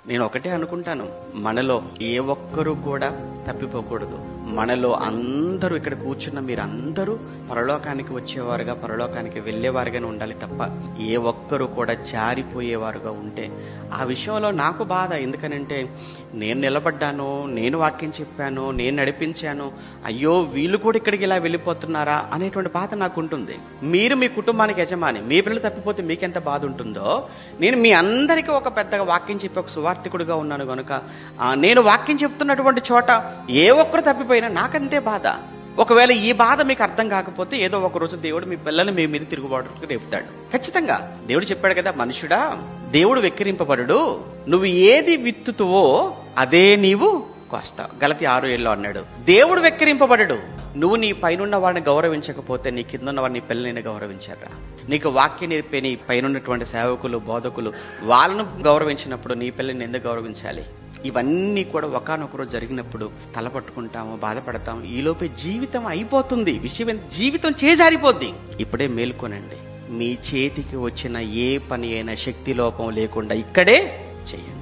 నేను ఒకటే అనుకుంటాను, మనలో ఏ ఒక్కరూ కూడా తప్పిపోకూడదు. మనలో అందరూ, ఇక్కడ కూర్చున్న మీరందరూ పరలోకానికి వచ్చేవారుగా, పరలోకానికి వెళ్ళేవారుగానే ఉండాలి తప్ప ఏ ఒక్కరూ కూడా జారిపోయేవారుగా ఉంటే ఆ విషయంలో నాకు బాధ. ఎందుకనంటే నేను నిలబడ్డాను, నేను వాక్యం చెప్పాను, నేను నడిపించాను, అయ్యో వీళ్ళు కూడా ఇక్కడికి ఇలా వెళ్ళిపోతున్నారా అనేటువంటి బాధ నాకు ఉంటుంది. మీరు మీ కుటుంబానికి యజమాని, మీ పిల్లలు తప్పిపోతే మీకెంత బాధ ఉంటుందో, నేను మీ అందరికీ ఒక పెద్దగా వాక్యం చెప్పి ఒక సువార్థికుడిగా ఉన్నాను కనుక నేను వాక్యం చెప్తున్నటువంటి చోట ఏ ఒక్కరు తప్పిపోయినా నాకంతే బాధ. ఒకవేళ ఈ బాధ మీకు అర్థం కాకపోతే ఏదో ఒక రోజు దేవుడు మీ పిల్లల్ని మీ మీద తిరుగుబాటుకు రేపుతాడు. ఖచ్చితంగా దేవుడు చెప్పాడు కదా, మనుషుడా దేవుడు వెక్కిరింపబడు, నువ్వు ఏది విత్తుతువో అదే నీవు కోస్తావు. గలతీ 6:7 అన్నాడు. దేవుడు వెక్కిరింపబడడు. నువ్వు నీ పైనున్న వాడిని గౌరవించకపోతే నీ కింద ఉన్న వాడిని పిల్లల్ని గౌరవించారా? నీకు వాక్యం నేర్పే నీ పైనున్నటువంటి సేవకులు, బోధకులు, వాళ్ళను గౌరవించినప్పుడు నీ పిల్లల్ని ఎందుకు గౌరవించాలి? ఇవన్నీ కూడా ఒకానొకరు జరిగినప్పుడు తలపట్టుకుంటాము, బాధపడతాము. ఈలోపే జీవితం అయిపోతుంది. జీవితం చేజారిపోద్ది. ఇప్పుడే మేల్కొనండి. మీ చేతికి వచ్చిన ఏ పని అయినా శక్తి లోపం లేకుండా ఇక్కడే చేయండి.